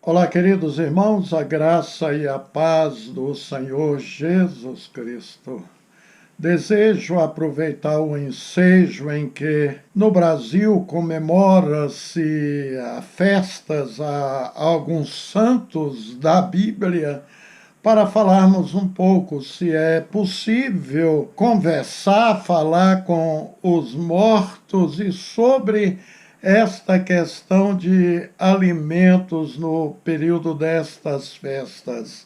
Olá, queridos irmãos, a graça e a paz do Senhor Jesus Cristo. Desejo aproveitar o ensejo em que no Brasil comemora-se festas a alguns santos da Bíblia, para falarmos um pouco se é possível conversar, falar com os mortos e sobre esta questão de alimentos no período destas festas.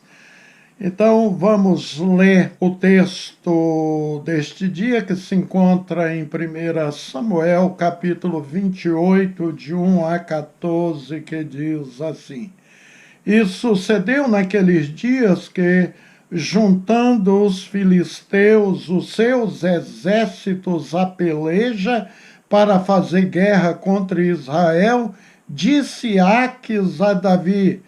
Então, vamos ler o texto deste dia, que se encontra em 1 Samuel, capítulo 28, de 1 a 14, que diz assim: E sucedeu naqueles dias que, juntando os filisteus os seus exércitos à peleja para fazer guerra contra Israel, disse Aques a Davi: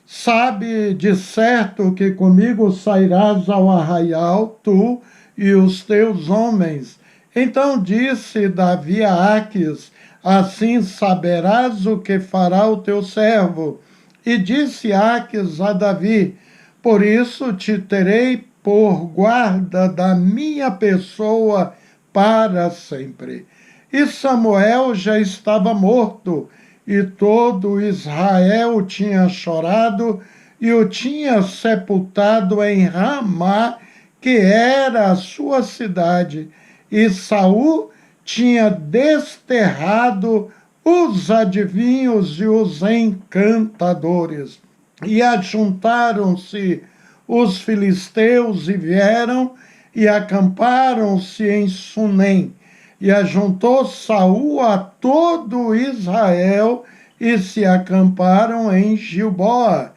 Sabe de certo que comigo sairás ao arraial, tu e os teus homens. Então disse Davi a Aques: Assim saberás o que fará o teu servo. E disse Aques a Davi: Por isso te terei por guarda da minha pessoa para sempre. E Samuel já estava morto, e todo Israel tinha chorado, e o tinha sepultado em Ramá, que era a sua cidade. E Saul tinha desterrado os adivinhos e os encantadores. E ajuntaram-se os filisteus e vieram e acamparam-se em Sunem. E ajuntou Saul a todo Israel e se acamparam em Gilboa.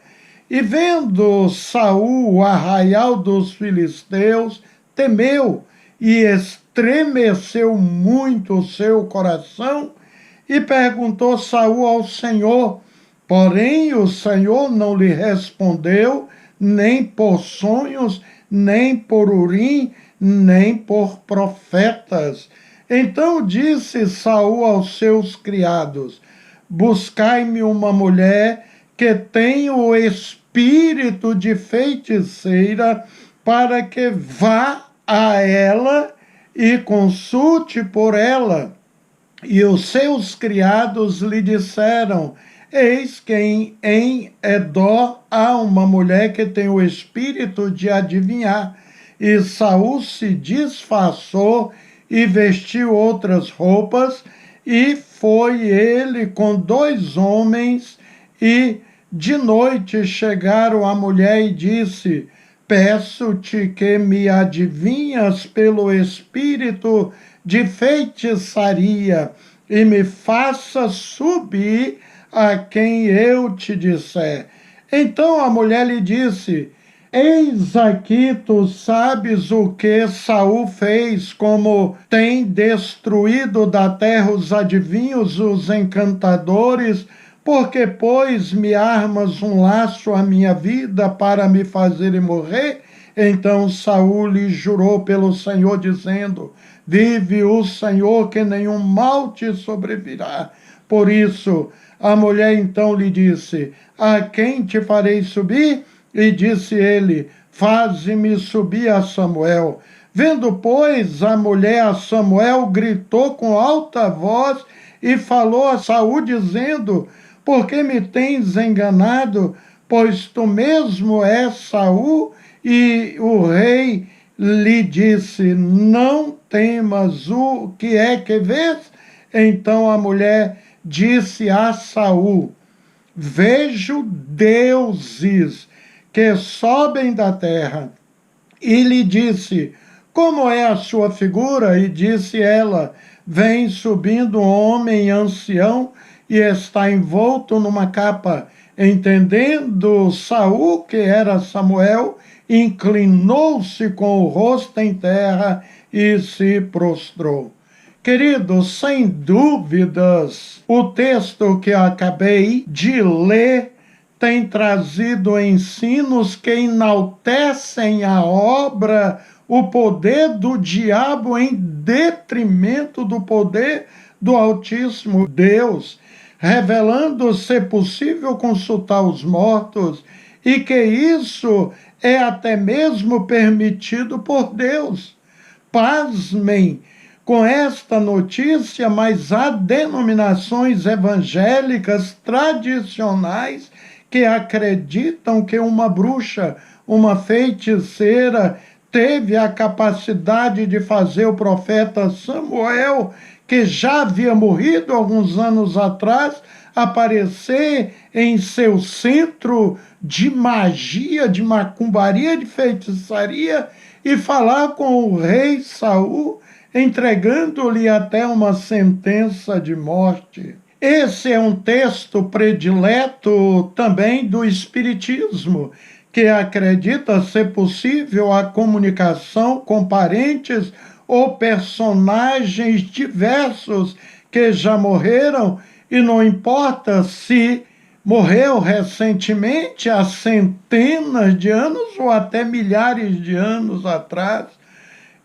E vendo Saul o arraial dos filisteus, temeu e estremeceu muito o seu coração, e perguntou Saul ao Senhor. Porém o Senhor não lhe respondeu, nem por sonhos, nem por Urim, nem por profetas. Então disse Saul aos seus criados: Buscai-me uma mulher que tenha o espírito de feiticeira, para que vá a ela e consulte por ela. E os seus criados lhe disseram: Eis que em Edó há uma mulher que tem o espírito de adivinhar. E Saul se disfarçou e vestiu outras roupas, e foi ele com 2 homens, e de noite chegaram a mulher e disse: Peço-te que me adivinhas pelo espírito de feitiçaria, e me faça subir a quem eu te disser. Então a mulher lhe disse: Eis aqui tu sabes o que Saul fez, como tem destruído da terra os adivinhos, os encantadores, porque, pois, me armas um laço à minha vida para me fazer morrer? Então Saul lhe jurou pelo Senhor, dizendo: Vive o Senhor, que nenhum mal te sobrevirá. Por isso a mulher então lhe disse: A quem te farei subir? E disse ele: Faze-me subir a Samuel. Vendo, pois, a mulher a Samuel, gritou com alta voz e falou a Saul, dizendo: Por que me tens enganado? Pois tu mesmo és Saul. E o rei lhe disse: Não temas, o que é que vês? Então a mulher disse a Saul: Vejo deuses que sobem da terra. E lhe disse: Como é a sua figura? E disse ela: Vem subindo um homem ancião e está envolto numa capa. Entendendo Saul que era Samuel, inclinou-se com o rosto em terra e se prostrou. Queridos, sem dúvidas, o texto que eu acabei de ler tem trazido ensinos que enaltecem a obra, o poder do diabo em detrimento do poder do Altíssimo Deus. revelando ser possível consultar os mortos e que isso é até mesmo permitido por Deus. Pasmem com esta notícia, mas há denominações evangélicas tradicionais que acreditam que uma bruxa, uma feiticeira, teve a capacidade de fazer o profeta Samuel, que já havia morrido alguns anos atrás, aparecer em seu centro de magia, de macumbaria, de feitiçaria e falar com o rei Saul, entregando-lhe até uma sentença de morte. Esse é um texto predileto também do Espiritismo, que acredita ser possível a comunicação com parentes ou personagens diversos que já morreram, e não importa se morreu recentemente, há centenas de anos ou até milhares de anos atrás.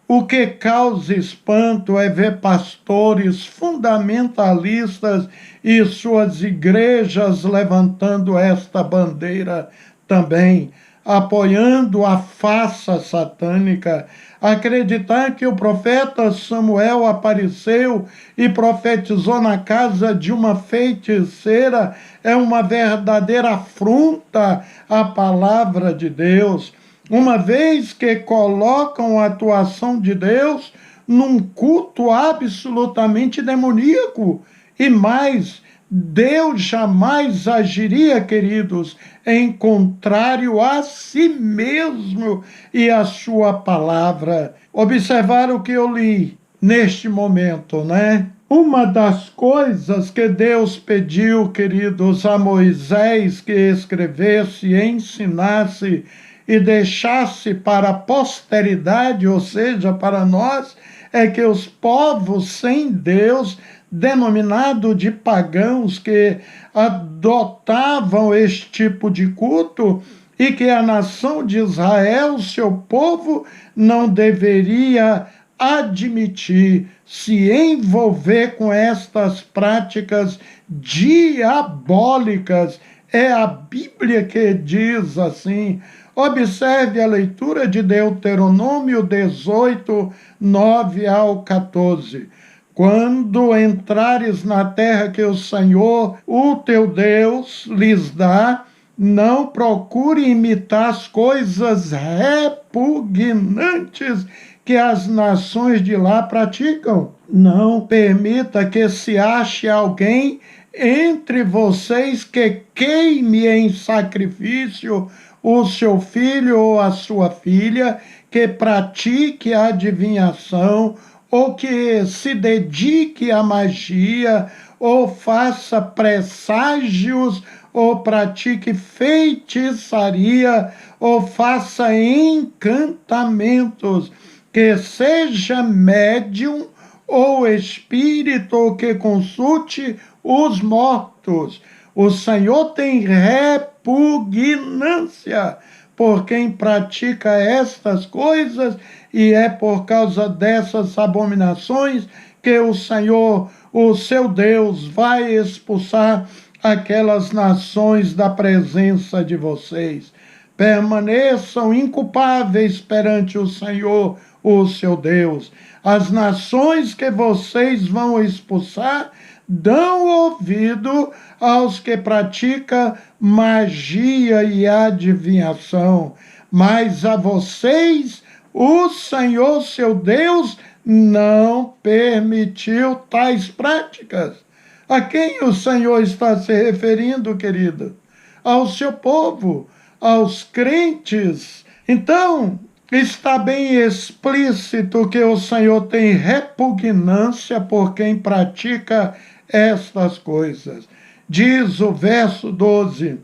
O que causa espanto é ver pastores fundamentalistas e suas igrejas levantando esta bandeira também, apoiando a farsa satânica, acreditar que o profeta Samuel apareceu e profetizou na casa de uma feiticeira é uma verdadeira afronta à palavra de Deus, uma vez que colocam a atuação de Deus num culto absolutamente demoníaco. E mais, Deus jamais agiria, queridos, em contrário a si mesmo e a sua palavra. Observar o que eu li neste momento, né? Uma das coisas que Deus pediu, queridos, a Moisés que escrevesse, ensinasse e deixasse para a posteridade, ou seja, para nós, é que os povos sem Deus, denominado de pagãos, que adotavam este tipo de culto, e que a nação de Israel, seu povo, não deveria admitir, se envolver com estas práticas diabólicas. É a Bíblia que diz assim. Observe a leitura de Deuteronômio 18, 9 ao 14. Quando entrares na terra que o Senhor, o teu Deus, lhes dá, não procure imitar as coisas repugnantes que as nações de lá praticam. Não permita que se ache alguém entre vocês que queime em sacrifício o seu filho ou a sua filha, que pratique a adivinhação, ou que se dedique à magia, ou faça presságios, ou pratique feitiçaria, ou faça encantamentos, que seja médium ou espírito, ou que consulte os mortos. O Senhor tem repugnância por quem pratica estas coisas, e é por causa dessas abominações que o Senhor, o seu Deus, vai expulsar aquelas nações da presença de vocês. Permaneçam inculpáveis perante o Senhor, o seu Deus. As nações que vocês vão expulsar dão ouvido aos que praticam magia e adivinhação, mas a vocês o Senhor, seu Deus, não permitiu tais práticas. A quem o Senhor está se referindo, querido? Ao seu povo, aos crentes. Então, está bem explícito que o Senhor tem repugnância por quem pratica estas coisas. Diz o verso 12.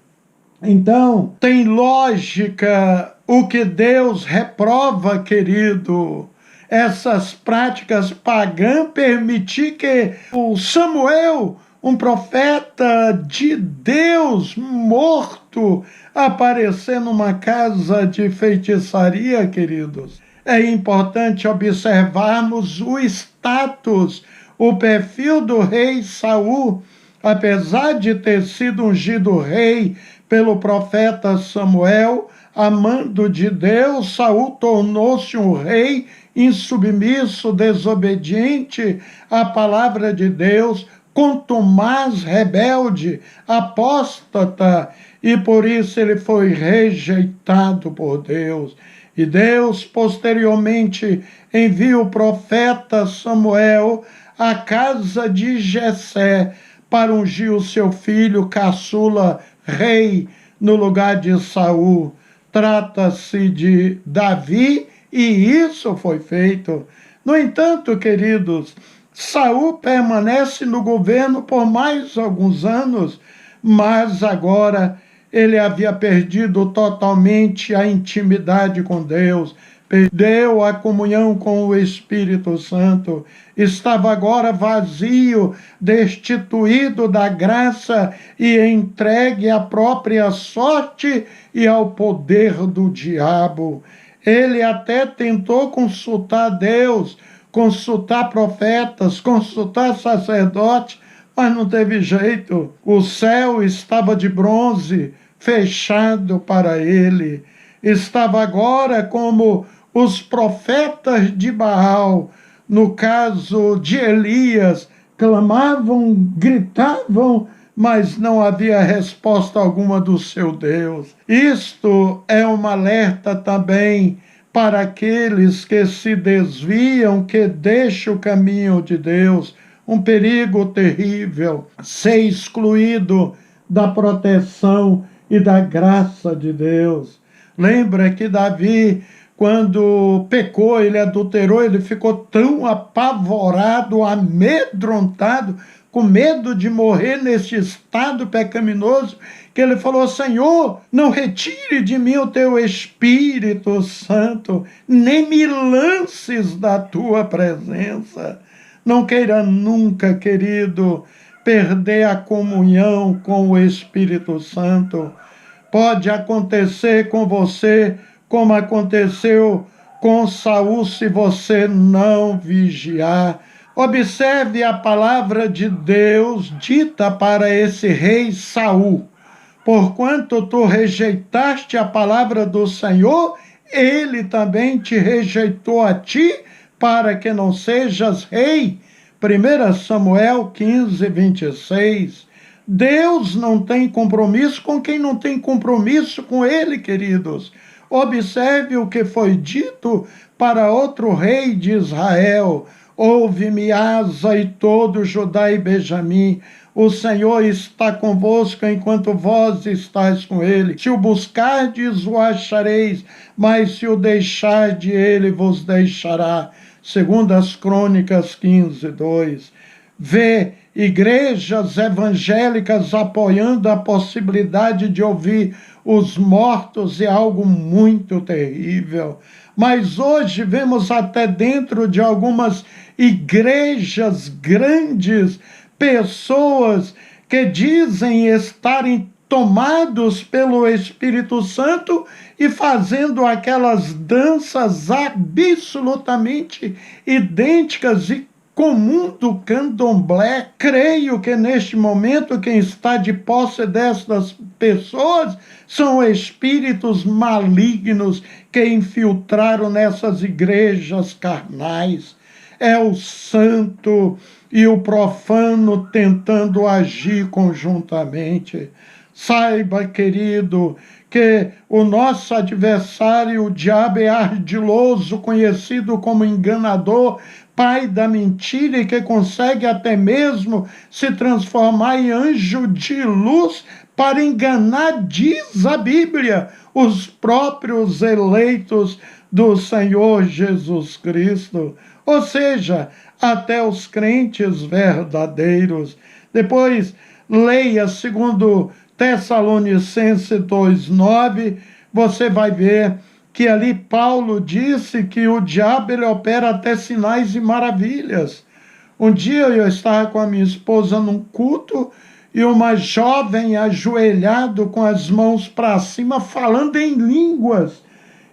Então, tem lógica o que Deus reprova, querido. Essas práticas pagãs, permitir que o Samuel, um profeta de Deus morto, aparecer numa casa de feitiçaria, queridos. É importante observarmos o status, o perfil do rei Saul, apesar de ter sido ungido rei pelo profeta Samuel, amando de Deus, Saul tornou-se um rei insubmisso, desobediente à palavra de Deus, contumaz, rebelde, apóstata, e por isso ele foi rejeitado por Deus. E Deus, posteriormente, envia o profeta Samuel à casa de Jessé para ungir o seu filho caçula rei no lugar de Saul. Trata-se de Davi e isso foi feito. No entanto, queridos, Saul permanece no governo por mais alguns anos, mas agora ele havia perdido totalmente a intimidade com Deus, perdeu a comunhão com o Espírito Santo, estava agora vazio, destituído da graça e entregue à própria sorte e ao poder do diabo. Ele até tentou consultar Deus, consultar profetas, consultar sacerdotes, mas não teve jeito. O céu estava de bronze, fechado para ele. Estava agora como os profetas de Baal, no caso de Elias, clamavam, gritavam, mas não havia resposta alguma do seu Deus. Isto é um alerta também para aqueles que se desviam, que deixam o caminho de Deus. Um perigo terrível, ser excluído da proteção e da graça de Deus. Lembra que Davi, quando pecou, ele adulterou, ele ficou tão apavorado, amedrontado, com medo de morrer nesse estado pecaminoso, que ele falou: Senhor, não retire de mim o teu Espírito Santo, nem me lances da tua presença. Não queira nunca, querido, perder a comunhão com o Espírito Santo. Pode acontecer com você como aconteceu com Saul, se você não vigiar. Observe a palavra de Deus dita para esse rei Saul. Porquanto tu rejeitaste a palavra do Senhor, ele também te rejeitou a ti, para que não sejas rei. 1 Samuel 15, 26. Deus não tem compromisso com quem não tem compromisso com ele, queridos. Observe o que foi dito para outro rei de Israel: ouve-me, Asa, e todo Judá e Benjamim. O Senhor está convosco enquanto vós estáis com ele. Se o buscardes, o achareis, mas se o deixardes, ele vos deixará. Segundo as Crônicas 15, 2. Vê igrejas evangélicas apoiando a possibilidade de ouvir os mortos, é algo muito terrível. Mas hoje vemos até dentro de algumas igrejas grandes, pessoas que dizem estarem tomados pelo Espírito Santo e fazendo aquelas danças absolutamente idênticas e comum do candomblé. Creio que neste momento quem está de posse destas pessoas são espíritos malignos que infiltraram nessas igrejas carnais. É o santo e o profano tentando agir conjuntamente. Saiba, querido, que o nosso adversário, o diabo, é ardiloso, conhecido como enganador, pai da mentira, e que consegue até mesmo se transformar em anjo de luz para enganar, diz a Bíblia, os próprios eleitos do Senhor Jesus Cristo. Ou seja, até os crentes verdadeiros. Depois, leia segundo Tessalonicenses 2,9, você vai ver que ali Paulo disse que o diabo ele opera até sinais e maravilhas. Um dia eu estava com a minha esposa num culto e uma jovem ajoelhado com as mãos para cima falando em línguas.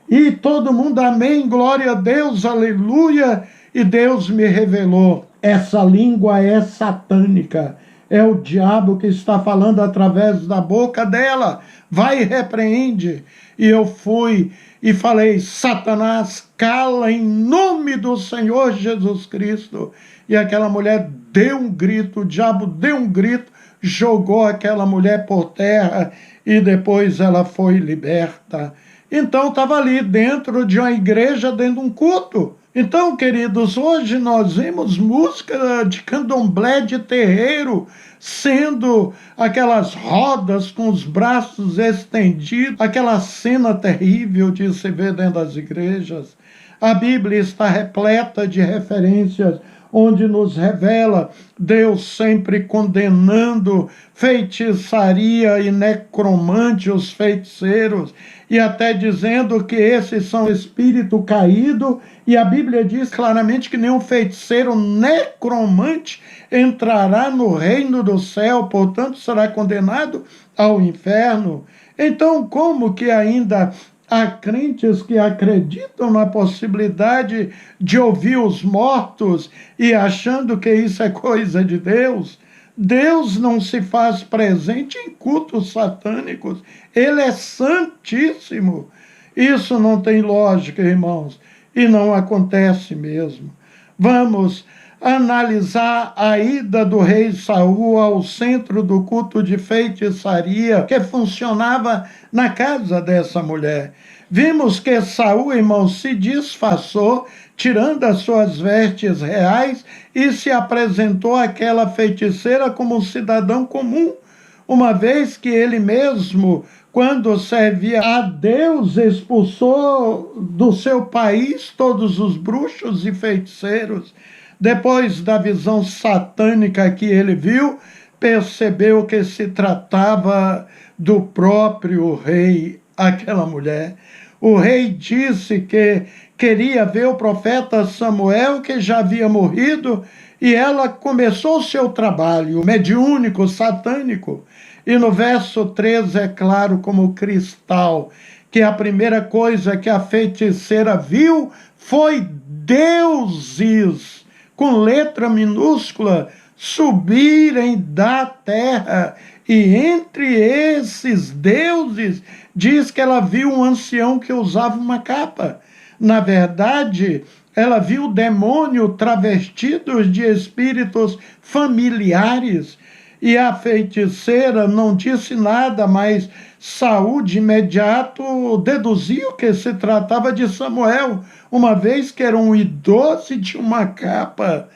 E todo mundo, amém, glória a Deus, aleluia. E Deus me revelou: essa língua é satânica. é o diabo que está falando através da boca dela. Vai e repreende. E eu fui e falei: Satanás, cala em nome do Senhor Jesus Cristo. E aquela mulher deu um grito, o diabo deu um grito, jogou aquela mulher por terra e depois ela foi liberta. Então estava ali dentro de uma igreja, dentro de um culto. Então, queridos, hoje nós vimos música de candomblé de terreiro, sendo aquelas rodas com os braços estendidos, aquela cena terrível de se ver dentro das igrejas. A Bíblia está repleta de referências onde nos revela Deus sempre condenando feitiçaria e necromante, os feiticeiros, e até dizendo que esses são espírito caído, e a Bíblia diz claramente que nenhum feiticeiro necromante entrará no reino do céu, portanto será condenado ao inferno. Então, como que ainda há crentes que acreditam na possibilidade de ouvir os mortos e achando que isso é coisa de Deus? Deus não se faz presente em cultos satânicos. Ele é santíssimo. Isso não tem lógica, irmãos, e não acontece mesmo. Vamos analisar a ida do rei Saul ao centro do culto de feitiçaria que funcionava na casa dessa mulher. Vimos que Saul, irmãos, se disfarçou, tirando as suas vestes reais, e se apresentou àquela feiticeira como um cidadão comum, uma vez que ele mesmo, quando servia a Deus, expulsou do seu país todos os bruxos e feiticeiros. Depois da visão satânica que ele viu, percebeu que se tratava do próprio rei, aquela mulher. O rei disse que queria ver o profeta Samuel, que já havia morrido, e ela começou o seu trabalho mediúnico, satânico. E no verso 13 é claro como cristal que a primeira coisa que a feiticeira viu foi deuses, com letra minúscula, subirem da terra. E entre esses deuses, diz que ela viu um ancião que usava uma capa. Na verdade, ela viu demônio travestidos de espíritos familiares. E a feiticeira não disse nada, mas Saul de imediato deduziu que se tratava de Samuel, uma vez que era um idoso de uma capa,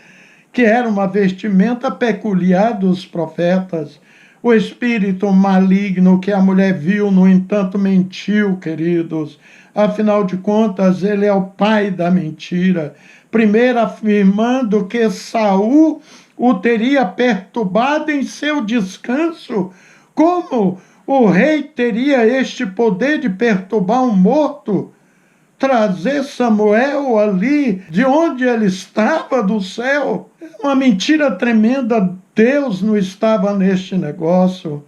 que era uma vestimenta peculiar dos profetas. O espírito maligno que a mulher viu, no entanto, mentiu, queridos. Afinal de contas, ele é o pai da mentira. Primeiro afirmando que Saul o teria perturbado em seu descanso. Como o rei teria este poder de perturbar um morto? Trazer Samuel ali, de onde ele estava, do céu? Uma mentira tremenda. Deus não estava neste negócio.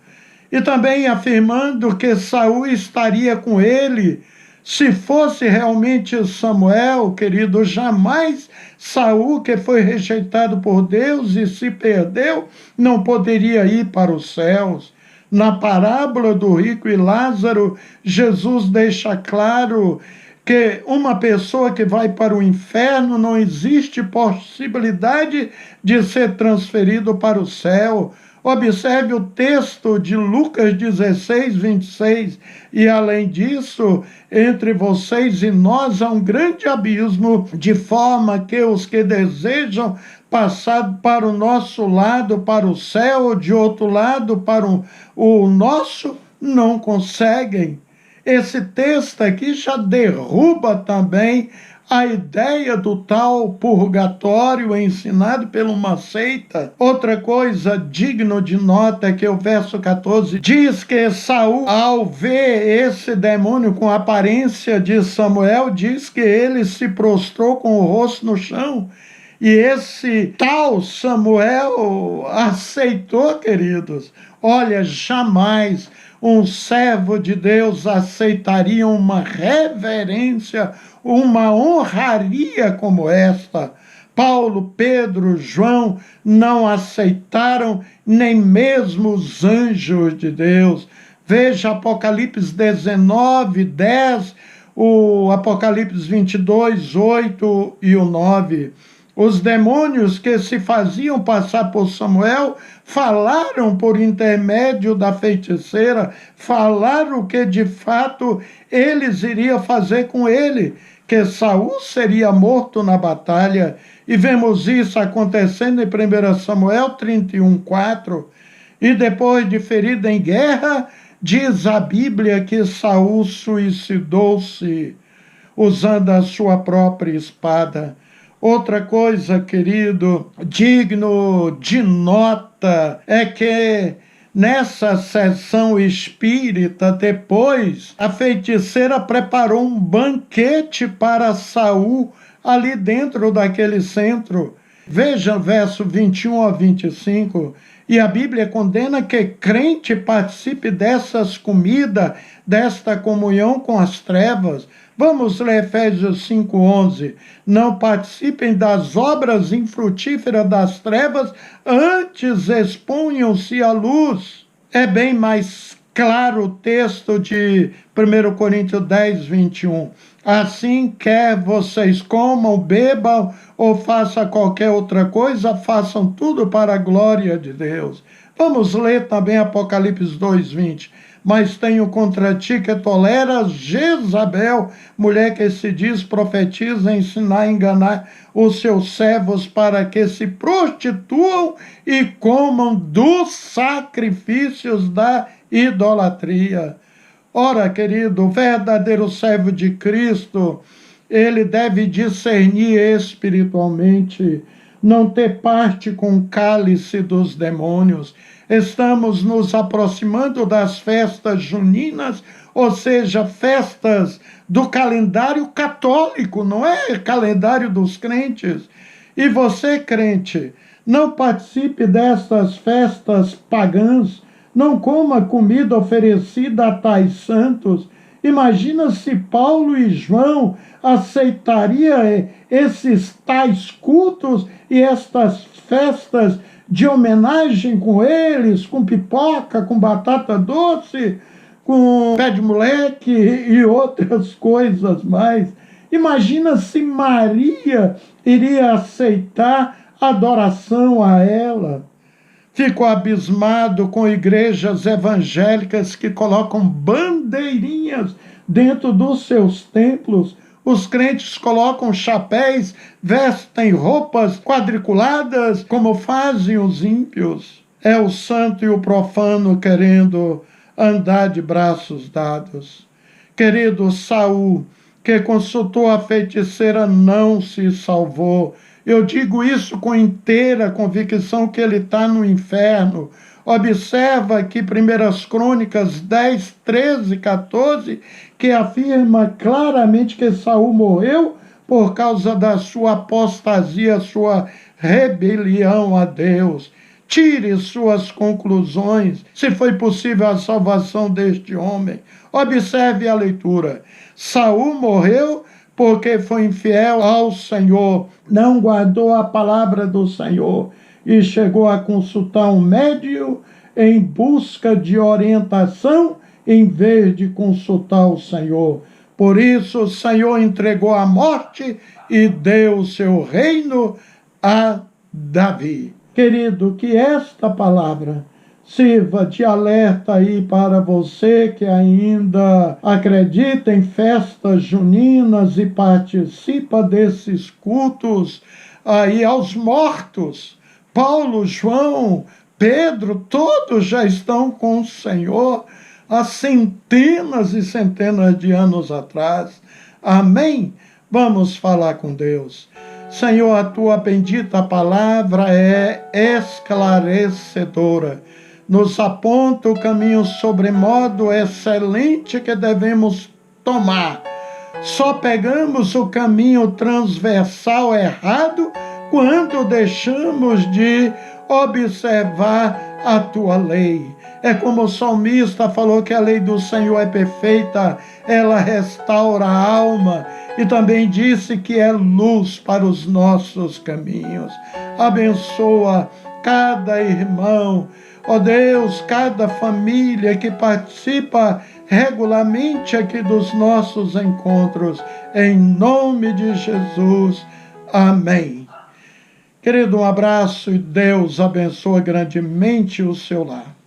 E também afirmando que Saul estaria com ele. Se fosse realmente Samuel, querido, jamais Saul, que foi rejeitado por Deus e se perdeu, não poderia ir para os céus. Na parábola do rico e Lázaro, Jesus deixa claro que uma pessoa que vai para o inferno não existe possibilidade de ser transferido para o céu. Observe o texto de Lucas 16, 26. E além disso, entre vocês e nós há um grande abismo, de forma que os que desejam passar para o nosso lado, para o céu, de outro lado, para o nosso, não conseguem. Esse texto aqui já derruba também a ideia do tal purgatório ensinado por uma seita. Outra coisa digna de nota é que o verso 14 diz que Saul, ao ver esse demônio com a aparência de Samuel, diz que ele se prostrou com o rosto no chão. E esse tal Samuel aceitou, queridos. Olha, jamais um servo de Deus aceitaria uma reverência, uma honraria como esta. Paulo, Pedro, João não aceitaram, nem mesmo os anjos de Deus. Veja Apocalipse 19, 10, o Apocalipse 22, 8 e o 9. Os demônios que se faziam passar por Samuel falaram por intermédio da feiticeira, falaram o que de fato eles iriam fazer com ele, que Saul seria morto na batalha. E vemos isso acontecendo em 1 Samuel 31, 4. E depois de ferido em guerra, diz a Bíblia que Saul suicidou-se usando a sua própria espada. Outra coisa, querido, digno de nota, é que nessa sessão espírita, depois, a feiticeira preparou um banquete para Saul ali dentro daquele centro. Veja o verso 21 a 25. E a Bíblia condena que crente participe dessas comidas, desta comunhão com as trevas. Vamos ler Efésios 5:11. Não participem das obras infrutíferas das trevas, antes exponham-se à luz. É bem mais claro o texto de 1 Coríntios 10, 21. Assim, quer vocês comam, bebam ou façam qualquer outra coisa, façam tudo para a glória de Deus. Vamos ler também Apocalipse 2, 20. Mas tenho contra ti que toleras Jezabel, mulher que se diz profetiza, ensinar a enganar os seus servos para que se prostituam e comam dos sacrifícios da idolatria. Ora, querido, o verdadeiro servo de Cristo, ele deve discernir espiritualmente, não ter parte com o cálice dos demônios. Estamos nos aproximando das festas juninas, ou seja, festas do calendário católico, não é calendário dos crentes. E você, crente, não participe dessas festas pagãs, não coma comida oferecida a tais santos. Imagina se Paulo e João aceitariam esses tais cultos e estas festas de homenagem com eles, com pipoca, com batata doce, com pé de moleque e outras coisas mais. Imagina se Maria iria aceitar adoração a ela. Fico abismado com igrejas evangélicas que colocam bandeirinhas dentro dos seus templos. Os crentes colocam chapéus, vestem roupas quadriculadas, como fazem os ímpios. É o santo e o profano querendo andar de braços dados. Querido Saul, que consultou a feiticeira, não se salvou. Eu digo isso com inteira convicção que ele está no inferno. Observa aqui 1 Crônicas 10, 13, 14, que afirma claramente que Saul morreu por causa da sua apostasia, sua rebelião a Deus. Tire suas conclusões, se foi possível a salvação deste homem. Observe a leitura. Saul morreu porque foi infiel ao Senhor, não guardou a palavra do Senhor e chegou a consultar um médium em busca de orientação em vez de consultar o Senhor. Por isso o Senhor entregou a morte e deu o seu reino a Davi. Querido, que esta palavra sirva de alerta aí para você que ainda acredita em festas juninas e participa desses cultos aí aos mortos. Paulo, João, Pedro, todos já estão com o Senhor há centenas e centenas de anos atrás. Amém? Vamos falar com Deus. Senhor, a tua bendita palavra é esclarecedora. Nos aponta o caminho sobremodo excelente que devemos tomar. Só pegamos o caminho transversal errado quando deixamos de observar a tua lei. É como o salmista falou que a lei do Senhor é perfeita, ela restaura a alma, e também disse que é luz para os nossos caminhos. Abençoa cada irmão, ó Deus, cada família que participa regularmente aqui dos nossos encontros, em nome de Jesus. Amém. Querido, um abraço e Deus abençoe grandemente o seu lar.